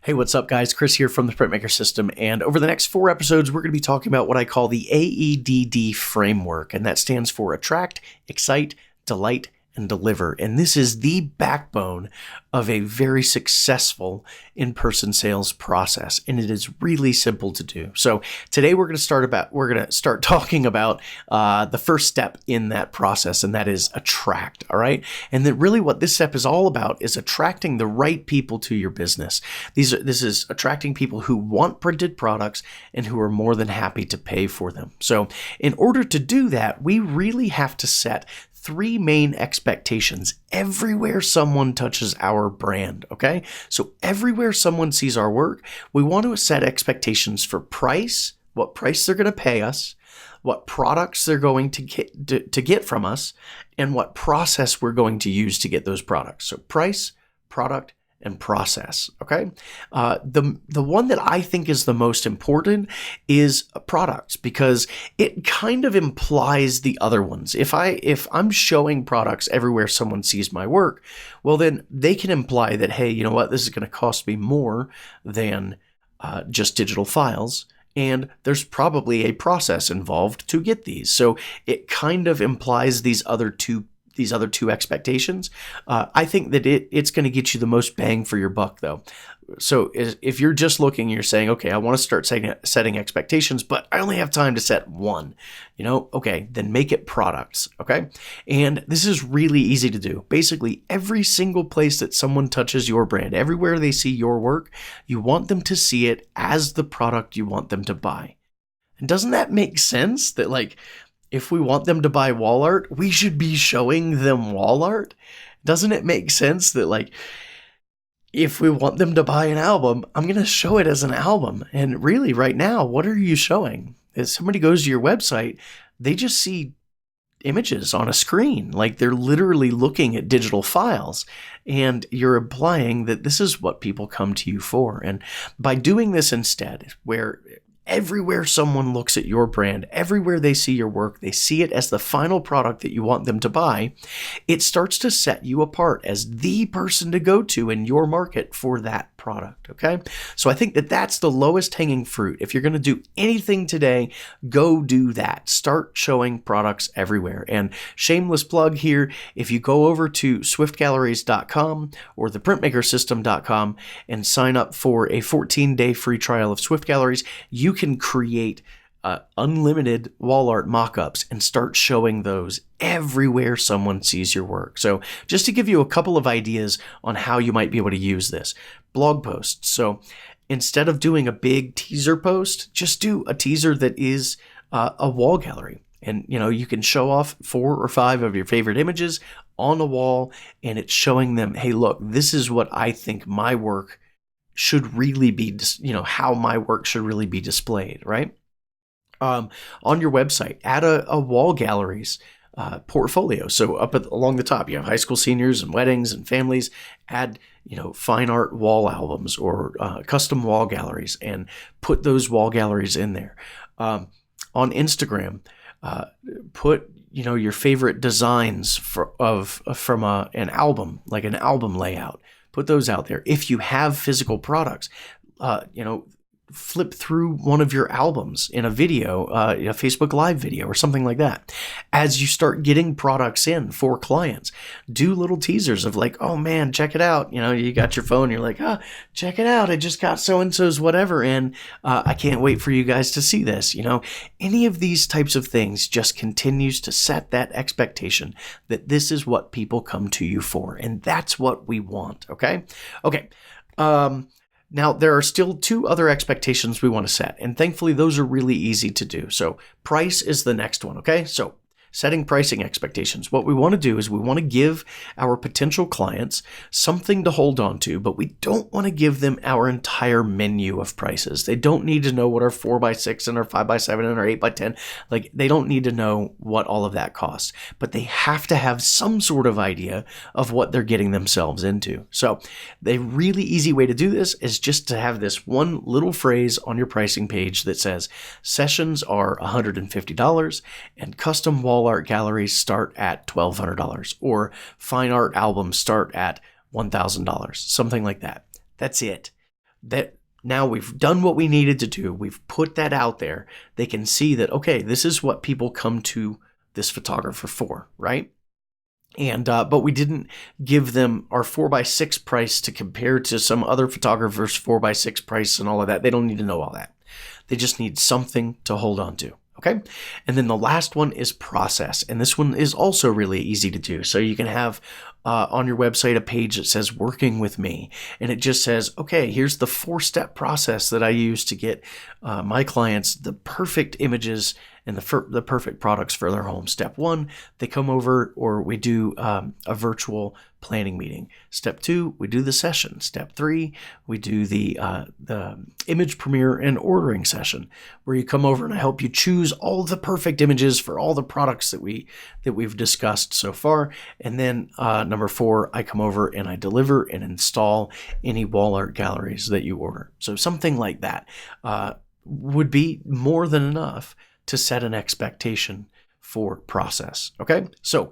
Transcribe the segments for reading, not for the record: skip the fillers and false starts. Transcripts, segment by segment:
Hey, what's up, guys? Chris here from the Printmaker System, and over the next 4 episodes, we're going to be talking about what I call the AEDD Framework, and that stands for Attract, Excite, Delight, and Deliver. And this is the backbone of a very successful in-person sales process, and it is really simple to do. So today we're going to start talking about the first step in that process, and that is attract. All right, and that really what this step is all about is attracting the right people to your business. This is attracting people who want printed products and who are more than happy to pay for them. So in order to do that, we really have to set 3 main expectations everywhere someone touches our brand, okay? So everywhere someone sees our work, we want to set expectations for price, what price they're going to pay us, what products they're going to get from us, and what process we're going to use to get those products. So price, product, and process, okay? The one that I think is the most important is products, because it kind of implies the other ones. If I'm showing products everywhere someone sees my work, well, then they can imply that, hey, you know what, this is going to cost me more than just digital files, and there's probably a process involved to get these. So it kind of implies these other two expectations. I think that it's going to get you the most bang for your buck, though. So if you're just looking, you're saying, okay, I want to start setting expectations, but I only have time to set one, okay, then make it products, okay? And this is really easy to do. Basically, every single place that someone touches your brand, everywhere they see your work, you want them to see it as the product you want them to buy. And doesn't that make sense? That, like, if we want them to buy wall art, we should be showing them wall art. Doesn't it make sense that, like, if we want them to buy an album, I'm going to show it as an album? And really, right now, what are you showing? If somebody goes to your website, they just see images on a screen. Like, they're literally looking at digital files, and you're implying that this is what people come to you for. And by doing this instead, where everywhere someone looks at your brand, everywhere they see your work, they see it as the final product that you want them to buy, it starts to set you apart as the person to go to in your market for that product, okay? So I think that that's the lowest hanging fruit. If you're going to do anything today, go do that. Start showing products everywhere. And shameless plug here, if you go over to swiftgalleries.com or theprintmakersystem.com and sign up for a 14-day free trial of Swift Galleries, you can create unlimited wall art mock-ups and start showing those everywhere someone sees your work. So just to give you a couple of ideas on how you might be able to use this. Blog posts. So instead of doing a big teaser post, just do a teaser that is a wall gallery. And, you can show off 4 or 5 of your favorite images on a wall, and it's showing them, hey, look, this is what I think my work should really be, how my work should really be displayed, right? On your website, add a wall galleries portfolio. So along the top, you have high school seniors and weddings and families. Add, fine art wall albums or custom wall galleries, and put those wall galleries in there. On Instagram, put your favorite designs from an album, like an album layout. Put those out there. If you have physical products, flip through one of your albums in a video, a Facebook Live video or something like that. As you start getting products in for clients, do little teasers of like, oh man, check it out. You got your phone, you're like, check it out. I just got so-and-so's whatever, and I can't wait for you guys to see this. Any of these types of things just continues to set that expectation that this is what people come to you for, and that's what we want, okay? Okay. Now, there are still 2 other expectations we want to set, and thankfully those are really easy to do. So price is the next one, okay? So setting pricing expectations. What we want to do is we want to give our potential clients something to hold on to, but we don't want to give them our entire menu of prices. They don't need to know what our 4x6 and our 5x7 and our 8x10, like they don't need to know what all of that costs, but they have to have some sort of idea of what they're getting themselves into. So the really easy way to do this is just to have this one little phrase on your pricing page that says sessions are $150 and custom wall art galleries start at $1,200, or fine art albums start at $1,000, something like that. That's it. that now we've done what we needed to do. We've put that out there. They can see that, okay, this is what people come to this photographer for, right? And but we didn't give them our 4x6 price to compare to some other photographer's 4x6 price and all of that. They don't need to know all that. They just need something to hold on to. Okay. And then the last one is process. And this one is also really easy to do. So you can have on your website a page that says working with me. And it just says, okay, here's the 4-step process that I use to get my clients the perfect images and the perfect products for their home. Step 1, they come over, or we do a virtual planning meeting. Step 2, we do the session. Step 3, we do the image premiere and ordering session, where you come over and I help you choose all the perfect images for all the products that we've discussed so far. And then number 4, I come over and I deliver and install any wall art galleries that you order. So something like that would be more than enough to set an expectation for process. Okay. So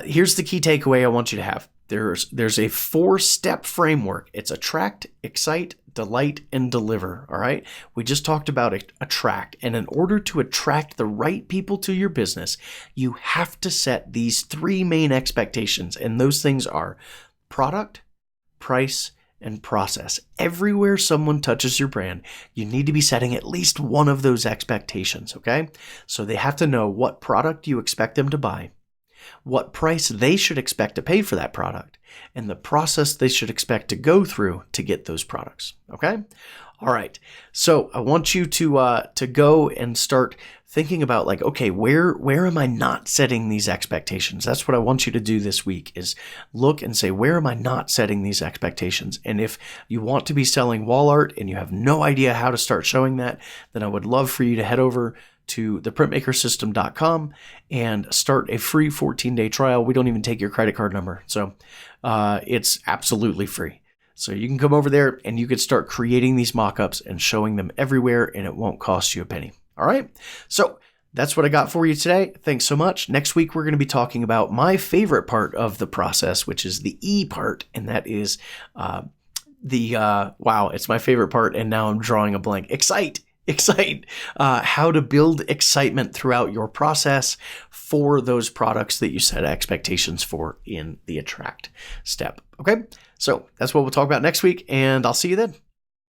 here's the key takeaway I want you to have. There's a 4-step framework. It's attract, excite, delight, and deliver. All right. We just talked about attract. And in order to attract the right people to your business, you have to set these 3 main expectations. And those things are product, price, and process. Everywhere someone touches your brand, you need to be setting at least one of those expectations, okay? So they have to know what product you expect them to buy, what price they should expect to pay for that product, and the process they should expect to go through to get those products, okay? All right. So I want you to go and start thinking about, like, okay, where am I not setting these expectations? That's what I want you to do this week, is look and say, where am I not setting these expectations? And if you want to be selling wall art and you have no idea how to start showing that, then I would love for you to head over to theprintmakersystem.com and start a free 14-day trial. We don't even take your credit card number. So it's absolutely free. So you can come over there and you can start creating these mock-ups and showing them everywhere, and it won't cost you a penny. All right. So that's what I got for you today. Thanks so much. Next week, we're going to be talking about my favorite part of the process, which is the E part. And that is wow, it's my favorite part. And now I'm drawing a blank. Excite. How to build excitement throughout your process for those products that you set expectations for in the attract step. Okay. So that's what we'll talk about next week, and I'll see you then.